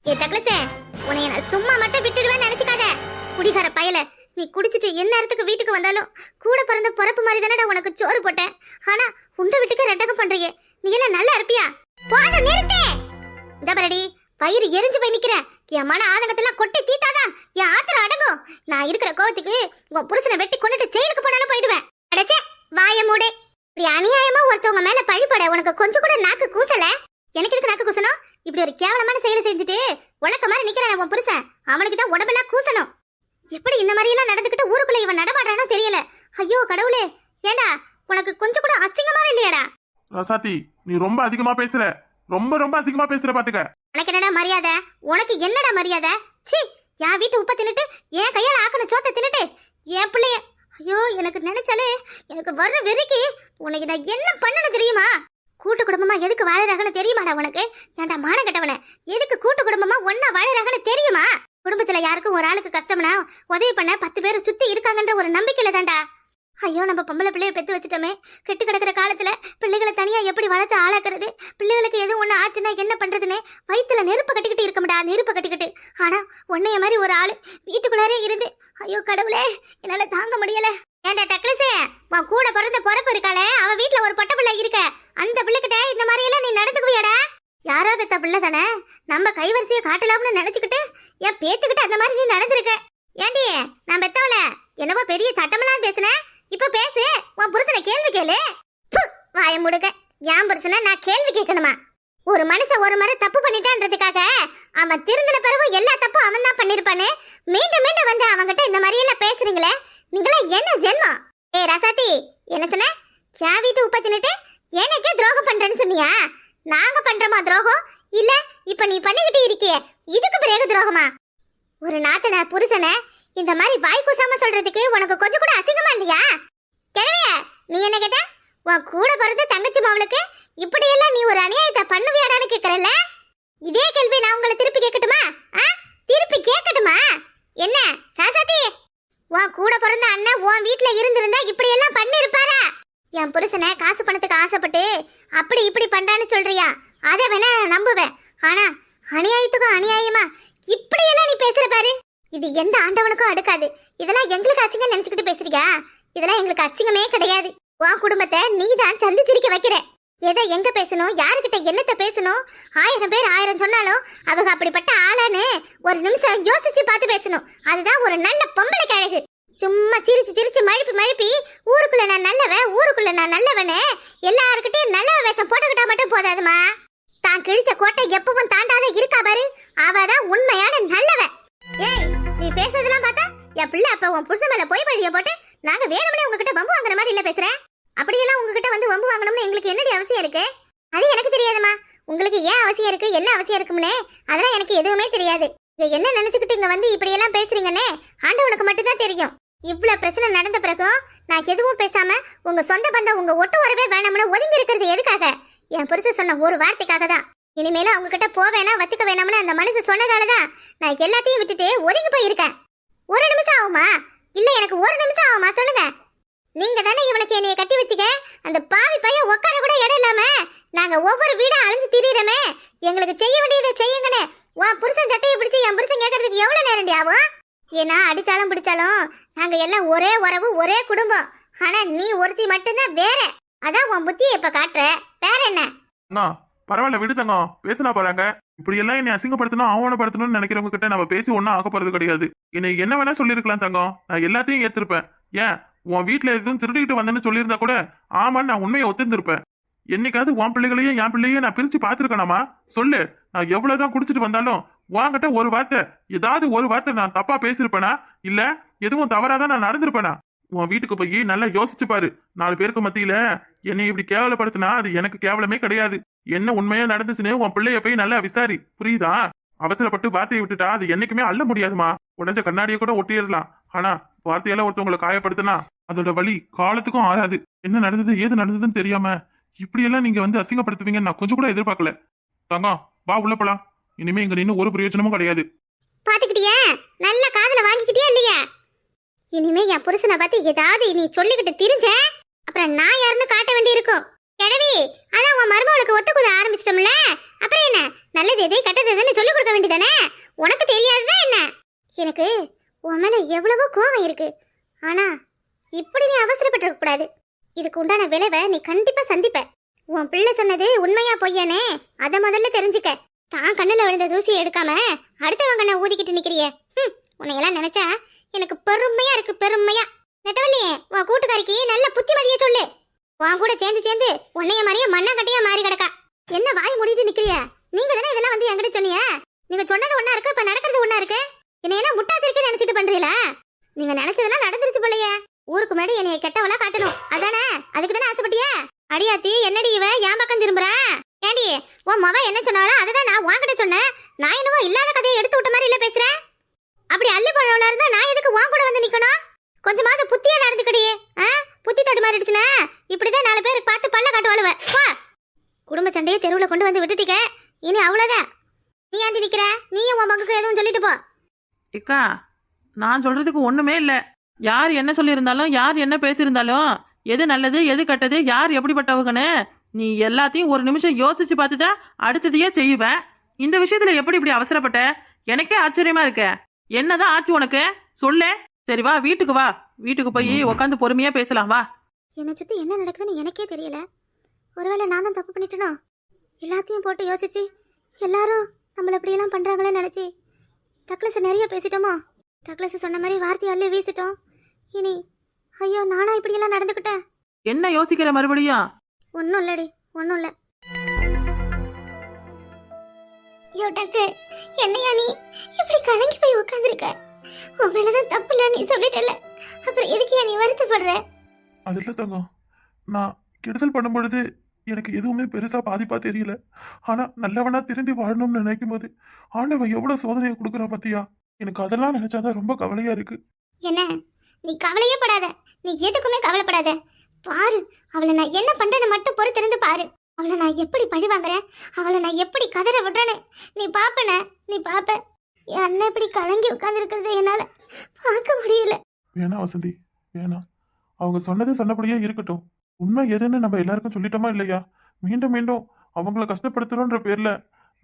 ஏ டக்ளஸே, உன்னை நான் சும்மா மட்டும் விட்டுடுவேன்னு நினைச்சுக்காத. குடிகார பயல, நீ குடிச்சிட்டு என்ன நேரத்துக்கு வீட்டுக்கு வந்தாலும் கூட பிறந்த பொறப்பு மாதிரி தானடா உனக்கு சோறு போட்டேன். ஆனா உண்டை வீட்டுக்கு ரெட்டகம் பண்றியே, நீ எல்லாம் நல்லா இருப்பியா? போதும் நிறுத்து. இந்த பரடி வயிறு எரிஞ்சு போய் நிக்கிறேன். என் மன ஆதங்கத்தெல்லாம் கொட்டி தீத்தாதான் என் ஆத்திரம் அடங்கும். நான் இருக்கிற கோவத்துக்கு உன் புருஷனை வெட்டி கொண்டுட்டு ஜெயிலுக்கு போனாலும் போயிடுவேன். அடச்சே, வாய மூடு. இப்படி அநியாயமா ஒருத்தவங்க மேல பழிபட உனக்கு கொஞ்சம் கூட நாக்கு கூசல? எனக்கு இருக்கு நாக்கு கூசணும்? இப்படி ஒரு கேவலமான செயலை செஞ்சுட்டு உலக்க மாதிரி நிக்கிறான் உன் புருஷன். அவனுக்கு தான் உடம்பெல்லாம் கூசணும். எப்படி இந்த மாதிரி எல்லாம் நடந்துக்கிட்டு ஊருக்குள்ள இவன் நடமாடானோ தெரியல. ஐயோ கடவுளே, ஏண்டா உனக்கு கொஞ்சம் கூட அசிங்கமாவே இல்லையாடா? ரசாத்தி, நீ ரொம்ப அதிகமா பேசுற. ரொம்ப ரொம்ப அதிகமா பேசுற பாத்துக்க. உனக்கு என்னடா மரியாதை? உனக்கு என்னடா மரியாதை? சி, என் வீட்டு உப்ப தின்னுட்டு என் கையால ஆக்கணும் சோத்தை தின்னுட்டு என் பிள்ளைய. ஐயோ, எனக்கு நினைச்சாலே எனக்கு வர்ற வெறிக்கு உனக்கு நான் என்ன பண்ணணும் தெரியுமா? கூட்டு குடும்பமா எதுக்கு வாழறாங்கன்னு தெரியுமாடா உனக்கு? ஏன்டா மான கட்டவன, எதுக்கு கூட்டு குடும்பமா ஒன்னா வாழறாங்கன்னு தெரியுமா? குடும்பத்துல யாருக்கும் ஒரு ஆளுக்கு கஷ்டம்னா உதவி பண்ண 10 பேர் சுத்தி இருக்காங்கன்ற ஒரு நம்பிக்கையில தான்டா. ஐயோ, நம்ம பொம்பளை பிள்ளைய பெத்து வச்சுட்டோமே. கெட்டு கிடக்கிற காலத்துல பிள்ளைகளை தனியா எப்படி வளர்த்து ஆளாக்குறது? பிள்ளைகளுக்கு எதுவும் ஒண்ணு ஆச்சுன்னா என்ன பண்றதுன்னு வயிற்றுல நெருப்பு கட்டிக்கிட்டு இருக்கமுடா, நெருப்பு கட்டிக்கிட்டு. ஆனா உன்னைய மாதிரி ஒரு ஆளு வீட்டுக்குள்ளாரே இருந்து, ஐயோ கடவுளே, என்னால தாங்க முடியல. ஏன்டா டக்ளஸே, உன் கூட பிறந்த பொறப்பு இருக்காளே, அவ வீட்டுல ஒரு பொட்ட பிள்ளை இருக்க. அந்த பிள்ளைகிட்ட இந்த மாதிரி எல்லாம் நீ நடந்துக்குவியாடா? யாரா பெத்த பிள்ளை தானே, நம்ம கைவரிசையை காட்டலாம்னு நினைச்சுக்கிட்டு என் பேத்துக்கிட்டு அந்த மாதிரி நீ நடந்திருக்க. ஏண்டி, நான் பெத்தவள என்னவோ பெரிய சட்டமெல்லாம் பேசுனேன். இப்ப பேசு, உன் புருஷனை கேள்வி கேளு. வாய முடுக்க, என் புருஷனை நான் கேள்வி கேட்கணுமா? ஒரு மனுஷன் ஒரு முறை தப்பு பண்ணிட்டான்றதுக்காக அவன் திருந்தின பிறகு எல்லா தப்பும் அவன் தான் பண்ணிருப்பானு மீண்டும் மீண்டும் வந்து அவன்கிட்ட இந்த மாதிரி எல்லாம் பேசுறீங்களே, நீங்களா என்ன ஜென்மம்? ஏ ரசாத்தி, என்ன சொன்ன? என் வீட்டு உப்ப தின்னுட்டு எனக்கே துரோகம் பண்றேன்னு சொன்னியா? நாங்க பண்றோமா துரோகம்? இல்ல இப்ப நீ பண்ணிக்கிட்டு இருக்கியே, இதுக்கு பிறகு துரோகமா? ஒரு நாத்தன புருஷனை இந்த மாதிரி வாய் கூசாம சொல்றதுக்கு உனக்கு கொஞ்சம் கூட அசிங்கமா இல்லையா? கிழவிய, நீ என்ன கேட்ட? உன் கூட பிறந்த தங்கச்சி மாவளுக்கு இப்படி எல்லாம் நீ ஒரு அநியாயத்தை பண்ணுவியாடான்னு கேக்குறல்ல? இதே கேள்வி நான் உங்களை திருப்பி கேட்கட்டுமா? திருப்பி கேட்கட்டுமா? என்ன காசாத்தி, உன் கூட பிறந்த அண்ணன் உன் வீட்டுல இருந்திருந்தா இப்படி எல்லாம் பண்ணிருப்பாரா? என் புருஷனை காசு பணத்துக்கு ஆசைப்பட்டு அப்படி இப்படி பண்றான்னு சொல்றியா? அதை வேணா நான் நம்புவேன். ஆனா அநியாயத்துக்கும் அநியாயமா இப்படி எல்லாம் நீ பேசுற பாரு, இது எந்த ஆண்டவனுக்கும் அடுக்காது. இதெல்லாம் எங்களுக்கு அசிங்கம் நினைச்சுக்கிட்டு பேசுறியா? இதெல்லாம் எங்களுக்கு அசிங்கமே கிடையாது. உன் குடும்பத்தை நீ தான் சந்தி சிரிக்க வைக்கிற. எதை எங்க பேசணும், யாருக்கிட்ட என்னத்த பேசணும்? 1000 பேர் 1000 சொன்னாலும் அவங்க அப்படிப்பட்ட ஆளான்னு ஒரு நிமிஷம் யோசிச்சு பார்த்து பேசணும். அதுதான் ஒரு நல்ல பொம்பளை கழகு. சும்மா சிரிச்சு சிரிச்சு மழுப்பி ஊருக்குள்ள நான் நல்லவன், ஊருக்குள்ள நான் நல்லவனு எல்லாருக்கிட்டையும் நல்ல வேஷம் போட்டுக்கிட்டா மட்டும் போதாதுமா. தான் கிழிச்ச கோட்டை எப்பவும் தாண்டாத இருக்கா பாரு, அவதான் உண்மையான நல்லவன். ஏய், நீ பேசுறதெல்லாம் பார்த்தா என் பிள்ளை அப்ப உன் புருஷன் மேல போய் வழிய போட்டு நாங்க வேணும்னே உங்ககிட்ட வம்பு வாங்குற மாதிரி இல்ல பேசுறேன். அப்படியெல்லாம் உங்ககிட்ட வந்து வம்பு வாங்கணும்னு எங்களுக்கு என்னடி அவசியம் இருக்கு? அது எனக்கு தெரியாதுமா. உங்களுக்கு ஏன் அவசியம் இருக்கு, என்ன அவசியம் இருக்கும்னே அதெல்லாம் எனக்கு எதுவுமே தெரியாது. என்ன நினைச்சுக்கிட்டு இங்க வந்து இப்படி எல்லாம் பேசுறீங்கன்னே ஆண்டவனுக்கு மட்டும்தான் தெரியும். இவ்வளவு பிரச்சனை நடந்த பிறகும் நான் எதுவும் பேசாம உங்க சொந்த பந்தம் உங்க ஒட்டு வரவே வேணாம்னு ஒதுங்கி இருக்கிறது எதுக்காக? என் புருஷன் சொன்ன ஒரு வார்த்தைக்காக தான். இனிமேல அவங்க கிட்ட போவேனா வச்சுக்க வேணாம்னு அந்த மனுஷன் சொன்னதாலதான் நான் எல்லாத்தையும் விட்டுட்டு ஒதுங்கி போயிருக்கேன். ஒரு நிமிஷம் ஆகுமா? இல்ல எனக்கு ஒரு நிமிஷம் ஆகுமா சொல்லுங்க? நீங்க தானே இவனுக்கு என்னைய கட்டி வச்சுக்க. அந்த பாவி பையன் உட்கார கூட இடம் இல்லாம நாங்க ஒவ்வொரு வீடா அழிஞ்சு திரியிறமே. எங்களுக்கு செய்ய வேண்டியதை செய்யுங்கன்னு உன் புருஷன் சட்டையை பிடிச்சு என் புருஷன் கேட்கறதுக்கு எவ்வளவு நேரண்டி ஆகும்? ஏன்னா அடிச்சாலும் பிடிச்சாலும் நாங்க எல்லாம் ஒரே உறவு, ஒரே குடும்பம். ஆனா நீ ஒருத்தி மட்டும்தான் வேற. அதான் உன் புத்தியை இப்ப காட்டுற, வேற என்ன? பரவாயில்ல விடுதங்க, பேசினா போறாங்க. இப்படி எல்லாம் என்னை அசிங்கப்படுத்தணும் அவமானப்படுத்தணும்னு நினைக்கிறவங்க கிட்ட நம்ம பேசி ஒன்னும் ஆக போறது கிடையாது. என்னை என்ன வேணா சொல்லிருக்கலாம் தங்கம், நான் எல்லாத்தையும் ஏத்திருப்பேன். ஏன் உன் வீட்டுல எதுவும் திருடிட்டு வந்தேன்னு சொல்லியிருந்தா கூட ஆமான்னு நான் உண்மையை ஒத்துந்திருப்பேன். என்னைக்காவது உன் பிள்ளைகளையும் என் பிள்ளையும் நான் பிரிச்சு பாத்துருக்கேனாமா? சொல்லு. நான் எவ்வளவுதான் குடிச்சிட்டு வந்தாலும் வாங்கிட்ட ஒரு வார்த்தை, ஏதாவது ஒரு வார்த்தை நான் தப்பா பேசிருப்பேனா? இல்ல எதுவும் தவறாதான் நான் நடந்திருப்பேனா? உன் வீட்டுக்கு போய் நல்லா யோசிச்சு பாரு. 4 பேருக்கு மத்தியில என்னை இப்படி கேவலப்படுத்தினா அது எனக்கு கேவலமே கிடையாது. என்ன உண்மையா நடந்துச்சுன்னு உன் பிள்ளைய போய் நல்லா விசாரி, புரியுதா? அவசரப்பட்டு வார்த்தையை விட்டுட்டா அது என்னைக்குமே அள்ள முடியாதுமா. உடஞ்ச கண்ணாடியை கூட ஒட்டிடலாம். ஆனா வார்த்தையால ஒருத்தவங்களை காயப்படுத்தினா அதோட வலி காலத்துக்கும் ஆறாது. என்ன நடந்தது ஏது நடந்ததுன்னு தெரியாம இப்படி எல்லாம் நீங்க வந்து அசிங்கப்படுத்துவீங்கன்னு நான் கொஞ்சம் கூட எதிர்பார்க்கல. தங்கம் வா உள்ள போலாம். இனிமே இங்க நின்னு ஒரு பிரயோஜனமும் கிடையாது. பாத்துக்கிட்டியா? நல்ல காதுல வாங்கிக்கிட்டியா இல்லையா? இனிமே என் புருஷனை பத்தி ஏதாவது நீ சொல்லிக்கிட்டு திரிஞ்ச அப்புறம் நான் யாருன்னு காட்ட வேண்டி இருக்கும். கிழவி, அதான் உன் மருமகளுக்கு ஒத்துக்குத ஆரம்பிச்சிட்டோம்ல, அப்புறம் என்ன? நல்லது எதை கட்டது எதுன்னு சொல்லி கொடுக்க வேண்டியது. மாட்டேனே, உனக்கு தெரியாதுதான் என்ன? எனக்கு உன் மேல எவ்வளவோ கோவம் இருக்கு. ஆனா இப்படி நீ அவசரப்பட்டு கூடாது. இதுக்கு உண்டான விளைவை நீ கண்டிப்பா சந்திப்ப. உன் பிள்ளை சொன்னது உண்மையா பொய்யானே அத முதல்ல தெரிஞ்சுக்க. தான் கண்ணுல விழுந்த தூசியை எடுக்காம அடுத்தவங்க கண்ணை ஊதிக்கிட்டு நிக்கிறியே, உன்னையெல்லாம் நினைச்சா எனக்கு பெருமையா இருக்கு, பெருமையா. நெட்டவள்ளியே, உன் கூட்டுக்காரிக்கு நல்ல புத்திமதியை சொல்லு. உன் கூட சேர்ந்து சேர்ந்து உன்னைய மாதிரியே மண்ணாங்கட்டியா மாறி கிடக்கா. என்ன வாய் மூடிட்டு நிக்கிறிய? நீங்க தானே இதெல்லாம் வந்து என்கிட்ட சொன்னீங்க. நீங்க சொன்னது ஒண்ணா இருக்கு, இப்ப நடக்கிறது ஒண்ணா இருக்கு. என்ன என்ன முட்டாச்சிருக்குன்னு நினைச்சிட்டு பண்றீங்களா? நீங்க நினைச்சதெல்லாம் நடந்துருச்சு போலயே. ஊருக்கு முன்னாடி என்னைய கெட்டவளா காட்டணும் அதானே? அதுக்கு தானே ஆசைப்பட்டியா? அடியாத்தி, என்னடி இவ என் பக்கம் திரும்புற? ஏண்டி, உன் மவ என்ன சொன்னாலும் அதுதான் நான் உன்கிட்ட சொன்னேன். நான் என்னவோ இல்லாத கதையை எடுத்து விட்ட மாதிரி இல்ல பேசுறேன். அப்படி அள்ளி போடவளா இருந்தா நான் எதுக்கு உன் கூட வந்து நிக்கணும்? கொஞ்சமாவது புத்தியா நடந்துக்கடி. புத்தி தட்டு மாறிடுச்சுனா இப்படிதான் 4 பேருக்கு பார்த்து பல்ல காட்டுவாளுவ. குடும்ப சண்டையை தெருவுல கொண்டு வந்து விட்டுட்டீங்க. இனி அவ்வளவுதான். நீ ஆண்டி நிக்கிற? நீயும் உன் மகுக்கு எதுவும் சொல்லிட்டு போ. இக்கா, நான் சொல்றதுக்கு ஒண்ணுமே இல்ல. யார் என்ன சொல்லியிருந்தாலும், யார் என்ன பேசியிருந்தாலும், எது நல்லது எது கெட்டது, யார் எப்படிப்பட்டவங்கன்னு நீ எல்லாத்தையும் ஒரு நிமிஷம் யோசிச்சு பார்த்துதான் அடுத்ததையே செய்வேன். இந்த விஷயத்துல எப்படி இப்படி அவசரப்பட்ட? எனக்கே ஆச்சரியமா இருக்க. என்னதான் ஆச்சு உனக்கு சொல்லு. சரி வா, வீட்டுக்கு வா. வீட்டுக்கு போய் உட்காந்து பொறுமையா பேசலாம் வா. என்னை சுத்தி என்ன நடக்குதுன்னு எனக்கே தெரியல. ஒருவேளை நான் தான் தப்பு பண்ணிட்டேனோ? எல்லாத்தையும் போட்டு யோசிச்சு எல்லாரும் நம்மள இப்படியெல்லாம் பண்றாங்களே நினைச்சு டக்ளஸ் நிறைய பேசிட்டோமோ? டக்ளஸ் சொன்ன மாதிரி வார்த்தையை அள்ளி வீசிட்டோம். இனி ஐயோ, நானா இப்படியெல்லாம் நடந்துக்கிட்டேன்? என்ன யோசிக்கிற மறுபடியும்? ஒன்றும் இல்லடி, ஒன்றும் இல்லை. ஐயோ டக்கு, என்னையா நீ இப்படி கலங்கி போய் உட்காந்துருக்க? உன் மேலதான் தப்பு இல்லை நீ சொல்லிட்டல, அப்புறம் எதுக்கு நீ வருத்தப்படுற? அது இல்ல தங்கம், நான் கெடுதல் பண்ணும் பொழுது எனக்கு எதுவுமே பெருசா பாதிப்பா தெரியல. ஆனா நல்லவனா திரும்பி வாழணும்னு நினைக்கும் போது ஆண்டவன் எவ்வளவு சோதனையை கொடுக்குறான் பத்தியா? எனக்கு அதெல்லாம் நினைச்சாதான் ரொம்ப கவலையா இருக்கு. என்ன, நீ கவலையே படாத. நீ எதுக்குமே கவலைப்படாத. பாரு, அவளை நான் என்ன பண்றேன்னு மட்டும் பொறுத்திருந்து பாரு. அவளை நான் எப்படி பழி வாங்குறேன், அவளை நான் எப்படி கதற விடுறேன்னு நீ பாப்பன. நீ பாப்ப. என் அண்ணன் இப்படி கலங்கி உட்கார்ந்து இருக்கிறது என்னால பார்க்க முடியல. வேணாம் வசந்தி, வேணாம். அவங்க சொன்னது சொன்னபடியே இருக்கட்டும். உண்மை எதுன்னு நம்ம எல்லாருக்கும் சொல்லிட்டோமா இல்லையா? மீண்டும் மீண்டும் அவங்கள கஷ்டப்படுத்துறோன்ற பேர்ல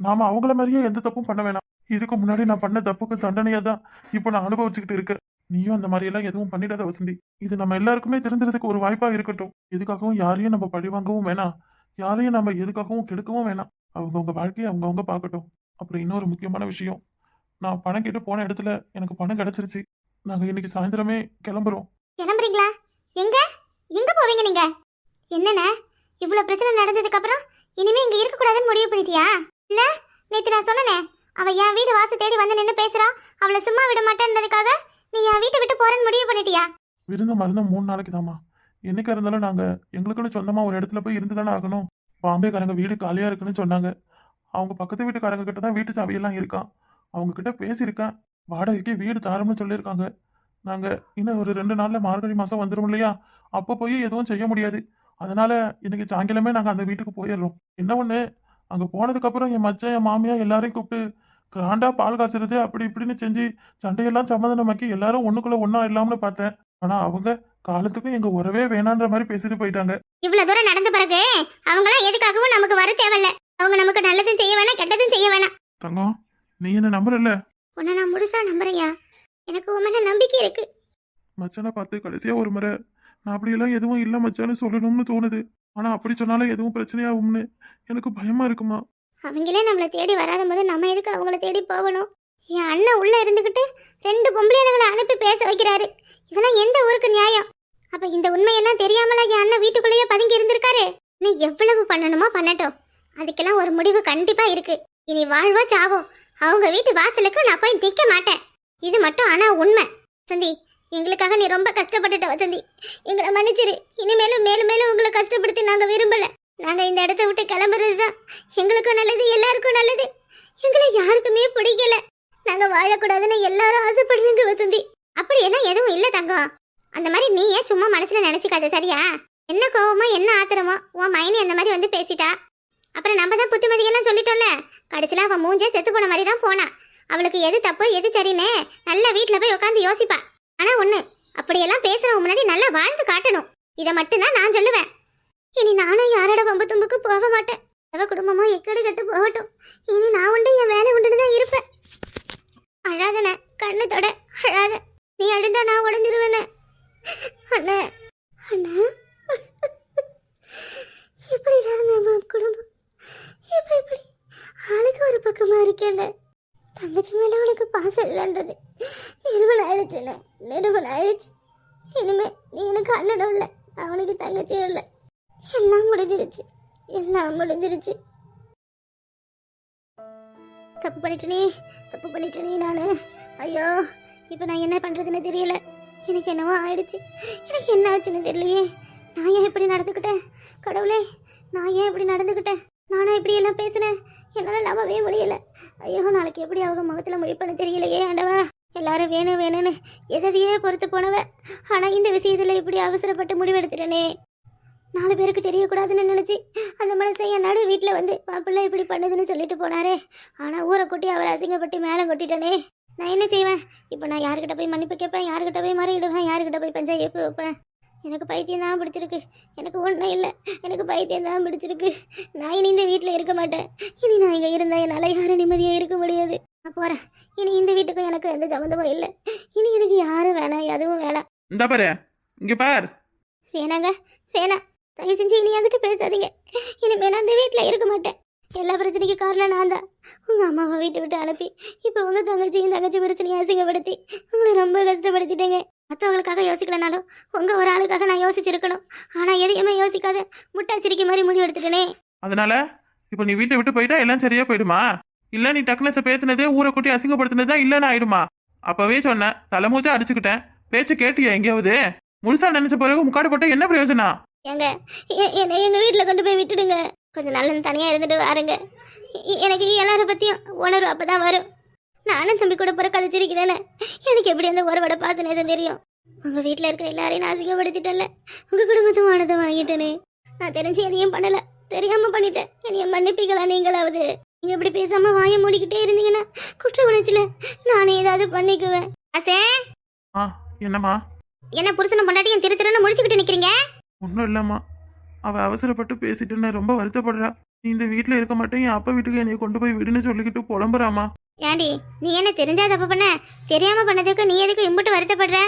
நாம அவங்கள மாதிரியே எந்த தப்பும் பண்ண வேணாம். இதுக்கு முன்னாடி நான் பண்ண தப்புக்கு தண்டனையா தான் இப்போ நான் அனுபவிச்சுக்கிட்டு இருக்கேன். நீயும் அந்த மாதிரி எல்லாம் எதுவும் பண்ணிடாத வசந்தி. இது நம்ம எல்லாருக்குமே தெரிஞ்சுறதுக்கு ஒரு வாய்ப்பா இருக்கட்டும். எதுக்காகவும் யாரையும் நம்ம பழி வாங்கவும் வேணாம், யாரையும் நம்ம எதுக்காகவும் கெடுக்கவும் வேணாம். அவங்கவுங்க வாழ்க்கையை அவங்கவுங்க பார்க்கட்டும். அப்புறம் இன்னொரு முக்கியமான விஷயம், நான் பணம் கேட்டு போன இடத்துல எனக்கு பணம் கிடைச்சிருச்சு. நாங்க இன்னைக்கு சாயந்தரமே கிளம்புறோம். கிளம்புறீங்களா? எங்க எங்க போவீங்க நீங்க? என்னண்ணே, இவ்வளவு பிரச்சனை நடந்ததுக்கு அப்புறம் இனிமே இங்க இருக்க கூடாதுன்னு முடிவு பண்ணிட்டியா? இல்ல, நேத்து நான் சொன்னனே, அவ என் வீடு வாச தேடி வந்து நின்னு பேசுறா, அவளை சும்மா விட மாட்டேன்றதுக்காக நீ என் வீட்டை விட்டு போறேன்னு முடிவு பண்ணிட்டியா? விருந்த மருந்த 3 நாளைக்கு தாமா. என்னைக்கா இருந்தாலும் நாங்க எங்களுக்குன்னு சொந்தமா ஒரு இடத்துல போய் இருந்து தானே ஆகணும். பாம்பேக்காரங்க வீடு காலியா இருக்குன்னு சொன்னாங்க. அவங்க பக்கத்து வீட்டுக்காரங்க கிட்ட தான் வீட்டு சாவியெல்லாம் இருக்கான். அவங்க கிட்ட பேசியிருக்கேன். வாடகைக்கு வீடு தாரம்னு சொல்லியிருக்காங்க. நாங்க இன்னும் ஒரு 2 நாள்ல மார்கழி மாசம் வந்துடும் இல்லையா? அப்போ போய் எதுவும் செய்ய முடியாது. அதனால இன்னைக்கு சாயங்காலமே நாங்க அந்த வீட்டுக்கு போயிடுறோம். என்ன ஒண்ணு, அங்க போனதுக்கு அப்புறம் என் மச்சான் என் மாமியா எல்லாரையும் கூப்பிட்டு கிராண்டா பால் காய்ச்சறது அப்படி இப்படின்னு செஞ்சு சண்டையெல்லாம் சமாதானமாக்கி எல்லாரும் ஒண்ணுக்குள்ள ஒண்ணா இல்லாமனு பார்த்தேன். ஆனா அவங்க காலத்துக்கும் எங்க உறவே வேணான்ற மாதிரி பேசிட்டு போயிட்டாங்க. இவ்வளவு தூரம் நடந்த பிறகு அவங்களாம் எதுக்காகவும் நமக்கு வர தேவையில்ல. அவங்க நமக்கு நல்லதும் செய்ய வேணாம், கெட்டதும் செய்ய வேணாம். தங்கம், நீ என்ன நம்புறல்ல? உன்னை நான் முழுசா நம்புறையா? எனக்கு உன் மேல நம்பிக்கை இருக்கு. மச்சானை பார்த்து கடைசியா ஒரு முறை நான் அப்படியெல்லாம் எதுவும் இல்ல மச்சான்னு சொல்லணும்னு தோணுது. ஆனா அப்படி சொன்னாலும் எதுவும் பிரச்சனையாகும்னு எனக்கு பயமா இருக்குமா. அவங்களே நம்மளை தேடி வராத போது நம்ம எதுக்கு அவங்கள தேடி போகணும்? என் அண்ணன் உள்ள இருந்துகிட்டு 2 பொம்பளைகளை அனுப்பி பேச வைக்கிறாரு. இதெல்லாம் எந்த ஊருக்கு நியாயம்? அப்ப இந்த உண்மையெல்லாம் தெரியாமல என் அண்ணன் வீட்டுக்குள்ளேயே பதுங்கி இருந்திருக்காரு. நீ எவ்வளவு பண்ணணுமோ பண்ணட்டும், அதுக்கெல்லாம் ஒரு முடிவு கண்டிப்பா இருக்கு. இனி வாழ்வோ சாவோ அவங்க வீட்டு வாசலுக்கு நான் போய் நிக்க மாட்டேன். இது மட்டும் ஆனா உண்மை. வசந்தி, எங்களுக்காக நீ ரொம்ப கஷ்டப்பட்டுட்ட வசந்தி. எங்களை மன்னிச்சிரு. இனிமேலும் மேலும் மேலும் உங்களை கஷ்டப்படுத்தி நாங்க விரும்பல. நாங்க இந்த இடத்த விட்டு கிளம்புறதுதான் எங்களுக்கும் நல்லது, எல்லாருக்கும் நல்லது. எங்களை யாருக்குமே பிடிக்கல. நாங்க வாழக்கூடாதுன்னு எல்லாரும் ஆசைப்படுறீங்க வசந்தி. அப்படி எல்லாம் எதுவும் இல்ல தங்கம். அந்த மாதிரி நீ ஏன் சும்மா மனசுல நினைச்சுக்காத, சரியா? என்ன கோவமோ என்ன ஆத்திரமோ உன் மைனி அந்த மாதிரி வந்து பேசிட்டா. அப்புறம் நம்ம தான் புத்திமதிகள்லாம் சொல்லிட்டோம்ல. கடைசியில அவன் மூஞ்சே செத்து போன மாதிரி தான் போனா. அவளுக்கு எது தப்பு எது சரின்னு நல்லா வீட்டுல போய் உட்காந்து யோசிப்பா. ஆனா ஒண்ணு, அப்படியெல்லாம் பேசுறவங்க முன்னாடி நல்லா வாழ்ந்து காட்டணும். இதை மட்டும்தான் நான் சொல்லுவேன். இனி நானும் யாரோட வம்பு தும்புக்கு போக மாட்டேன். அவ குடும்பமும் எக்கடி கட்டு போகட்டும். இனி நான் உண்டு, என் வேலை உண்டுன்னு தான் இருப்பேன். இருக்கேன்னு தங்கச்சி மேல உனக்கு பாசம் இல்லைன்றது நிறுவனம் ஆயிடுச்சுன்னு நிறுவனம் ஆயிடுச்சு. இனிமே நீ எனக்கு அண்ணனும் இல்லை, அவனுக்கு தங்கச்சியும் இல்லை. எல்லாம் முடிஞ்சிருச்சு, எல்லாம் முடிஞ்சிருச்சு. தப்பு பண்ணிட்டேனே நான். ஐயோ, இப்போ நான் என்ன பண்ணுறதுன்னு தெரியல. எனக்கு என்னவோ ஆயிடுச்சு. எனக்கு என்ன ஆச்சுன்னு தெரியலையே. நான் ஏன் இப்படி நடந்துக்கிட்டேன்? கடவுளே, நான் ஏன் இப்படி நடந்துக்கிட்டேன்? நானா இப்படி எல்லாம் பேசினேன்? என்னால் நம்பவே முடியல. ஐயோ, நாளைக்கு எப்படி அவங்க முகத்தில் முடிப்பேன்னு தெரியலையே ஆண்டவா. எல்லாரும் வேணும் வேணும்னு எதையே பொறுத்து போனவ. ஆனால் இந்த விஷயத்தில் இப்படி அவசரப்பட்டு முடிவெடுத்துட்டேனே. 4 பேருக்கு தெரியக்கூடாதுன்னு நினச்சி அந்த மனசை என் நடு வீட்டில் வந்து மாப்பிள்ளை இப்படி பண்ணுதுன்னு சொல்லிட்டு போனாரே. ஆனால் ஊரை கொட்டி அவரை அசிங்கப்பட்டு மேலே கொட்டிட்டனே. நான் என்ன செய்வேன் இப்போ? நான் யாருக்கிட்ட போய் மன்னிப்பு கேட்பேன்? யாருக்கிட்ட போய் மறையிடுவேன்? யாருக்கிட்ட போய் பஞ்சாயத்து வைப்பேன்? எனக்கு பைத்தியம் தான் பிடிச்சிருக்கு. எனக்கு ஒன்றும் இல்லை, எனக்கு பைத்தியம் தான் பிடிச்சிருக்கு. நான் இனி இந்த வீட்டில் இருக்க மாட்டேன். இனி நான் இங்கே இருந்தால் என்னால் யாரும் நிம்மதியாக இருக்க முடியாது. நான் போகிறேன். இனி இந்த வீட்டுக்கும் எனக்கு எந்த சம்மந்தமும் இல்லை. இனி எனக்கு யாரும் வேணாம், எதுவும் வேணாம். இந்த பாரு, இங்க பார். வேணாங்க, வேணாம். தயவு செஞ்சு இனி என்கிட்ட பேசாதீங்க. இனிமே நான் இந்த வீட்டில் இருக்க மாட்டேன். எல்லா பிரச்சனைக்கும் காரணம் நான் தான். உங்கள் அம்மாவை வீட்டை விட்டு அனுப்பி இப்போ உங்கள் தங்கச்சி பிரச்சனையை அசிங்கப்படுத்தி உங்களை ரொம்ப கஷ்டப்படுத்திட்டேங்க. மற்றவங்களுக்காக யோசிக்கலனாலும் உங்கள் ஒரு ஆளுக்காக நான் யோசிச்சிருக்கணும். ஆனால் எதையுமே யோசிக்காத முட்டாச்சிரிக்கை மாதிரி முடிவு எடுத்துட்டேனே. அதனால இப்போ நீ வீட்டை விட்டு போயிட்டா எல்லாம் சரியா போயிடுமா? இல்ல நீ டக்குனஸ பேசுனதே ஊரை கூட்டி அசிங்கப்படுத்தினதா இல்லைன்னு ஆயிடுமா? அப்பவே சொன்னேன், தலைமூச்சா அடிச்சுக்கிட்டேன். பேச்சு கேட்டியா எங்கேயாவது? முழுசா நினைச்ச பிறகு முக்காடு போட்ட என்ன பிரயோஜனம்? ஏங்க, என்னை எங்கள் வீட்டில் கொண்டு போய் விட்டுடுங்க. கொஞ்சம் நல்ல தனியாக இருந்துட்டு வாருங்க. எனக்கு எல்லாரை பற்றியும் உணர்வு அப்போ தான் வரும். நானும் தம்பி கூட பிற கதைச்சிருக்கிறேன்னு எனக்கு எப்படி அந்த ஒருவட பார்த்துனே தெரியும். உங்கள் வீட்டில் இருக்கிற எல்லாரையும் நான் அசிங்கப்படுத்திட்டேன்ல, உங்கள் குடும்பத்தை வானதை வாங்கிட்டேனே. நான் தெரிஞ்சு எதையும் பண்ணலை, தெரியாமல் பண்ணிட்டேன். என்னைய மன்னிப்பிக்கலாம் நீங்களாவது. நீங்கள் இப்படி பேசாமல் வாயை மூடிக்கிட்டே இருந்தீங்கன்னா குற்ற உணர்ச்சியில் நானே ஏதாவது பண்ணிக்குவேன். ஆசே, என்னம்மா? என்ன புருஷனை பொண்டாட்டியும் திருன்னு முடிச்சுக்கிட்டு நிற்கிறீங்க? ஒன்றும் இல்லம்மா, அவ அவசரப்பட்டு பேசிட்டுன்னு ரொம்ப வருத்தப்படுறா. நீ இந்த வீட்டில் இருக்க மாட்டேன், என் அப்பா வீட்டுக்கு என்னைய கொண்டு போய் விடுன்னு சொல்லிக்கிட்டு புலம்புறாமா. ஏண்டி, நீ என்ன தெரிஞ்சா தப்பு பண்ண? தெரியாம பண்ணதுக்கு நீ எதுக்கு இம்புட்டு வருத்தப்படுற?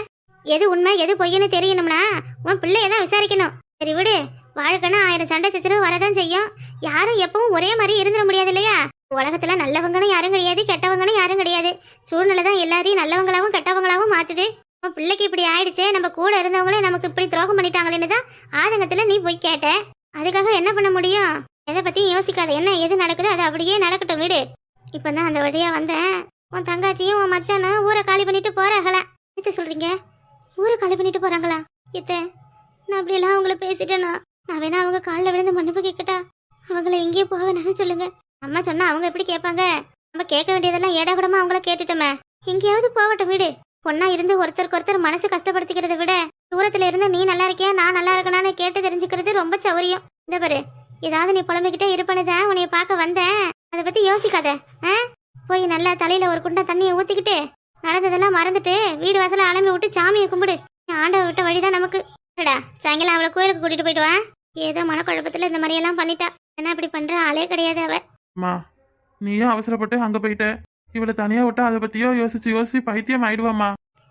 எது உண்மை எது பொய்ன்னு தெரியணும்னா உன் பிள்ளைய தான் விசாரிக்கணும். சரி விடு, வாழ்க்கைன்னா 1000 சண்டை சச்சரவு வரதான் செய்யும். யாரும் எப்பவும் ஒரே மாதிரி இருந்துட முடியாது இல்லையா? உலகத்துல நல்லவங்கன்னு யாரும் கிடையாது, கெட்டவங்கன்னு யாரும் கிடையாது. சூழ்நிலை தான் எல்லாரையும் நல்லவங்களாவும் கெட்டவங்களாவும் மாத்துது. உன் பிள்ளைக்கு இப்படி ஆயிடுச்சே, நம்ம கூட இருந்தவங்களே நமக்கு இப்படி துரோகம் பண்ணிட்டாங்களேன்னு தான் ஆதங்கத்துல நீ போய் கேட்ட. அதுக்காக என்ன பண்ண முடியும்? எதை பத்தியும் யோசிக்காத. என்ன எது நடக்குதோ அது அப்படியே நடக்கட்டும், வீடு. இப்பதான் அந்த வழியா வந்தேன். உன் தங்காச்சியும் உன் மச்சானும் ஊரை காலி பண்ணிட்டு போறாங்களா? எத்த சொல்றீங்க? ஊரை காலி பண்ணிட்டு போறாங்களா? எத்த, நான் அப்படியெல்லாம் அவங்கள பேசிட்டேனா? நான் வேணா அவங்க காலில் விழுந்து மன்னிப்பு கேட்கட்டா? அவங்கள எங்கேயும் போக வேணாம்னு சொல்லுங்க. அம்மா சொன்னா அவங்க எப்படி கேட்பாங்க? நம்ம கேட்க வேண்டியதெல்லாம் ஏடாகூடமா அவங்கள கேட்டுட்டோமே. எங்கேயாவது போகட்டும், வீடு. பொண்ணா இருந்து ஒருத்தருக்கு ஒருத்தர் மனசு கஷ்டப்படுத்திக்கிறத விட தூரத்துல இருந்து நீ நல்லா இருக்கியா நான் நல்லா இருக்கனான்னு கேட்டு தெரிஞ்சுக்கிறது ரொம்ப சௌரியம். இந்த பாரு, ஏதாவது நீ புலம்பிக்கிட்டே இருப்பனுதான் உன்னைய பார்க்க வந்தேன். அதை பத்தி யோசிக்காத. போய் நல்லா தலையில ஒரு குண்டா தண்ணியை ஊத்திக்கிட்டு நடந்ததெல்லாம் மறந்துட்டு வீடு வாசல அலம்பி விட்டு சாமியை கும்பிடு. ஆண்டவ விட்ட வழிதான் நமக்கு. சாயங்காலம் அவளை கோயிலுக்கு கூட்டிட்டு போயிட்டு வா. ஏதோ மனக்குழப்பத்துல இந்த மாதிரி எல்லாம் பண்ணிட்டா. என்ன இப்படி பண்ற ஆளே கிடையாது அவ. நீயும் அவசரப்பட்டு அங்க போயிட்ட. இவளை தனியா விட்டா அதை பத்தியோ யோசிச்சு பைத்தியம் ஆயிடுவாமா.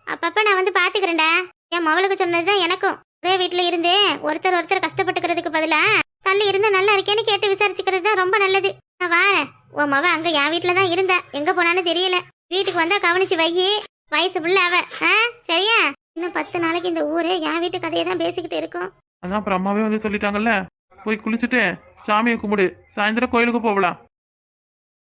அப்பப்ப நான் வந்து பாத்துக்கிறேன்டா. என் மவளுக்கு சொன்னதுதான் எனக்கும். ஒரே வீட்டுல இருந்து ஒருத்தர் கஷ்டப்பட்டுக்கிறதுக்கு பதிலா தள்ளி இருந்து நல்லா இருக்கேன்னு கேட்டு விசாரிச்சுக்கிறது தான் ரொம்ப நல்லது. நான் வாரேன். உன் மவ அங்க என் வீட்டுல தான் இருந்தா, எங்க போனான்னு தெரியல. வீட்டுக்கு வந்தா கவனிச்சு வையி. வயசு புள்ள அவ. சரியா? இன்னும் 10 நாளைக்கு இந்த ஊரே என் வீட்டு கதையை தான் பேசிக்கிட்டு இருக்கும். அதான் அப்புறம் அம்மாவே வந்து சொல்லிட்டாங்கல்ல, போய் குளிச்சுட்டு சாமியை கும்பிடு, சாயந்தரம் கோயிலுக்கு போகலாம்.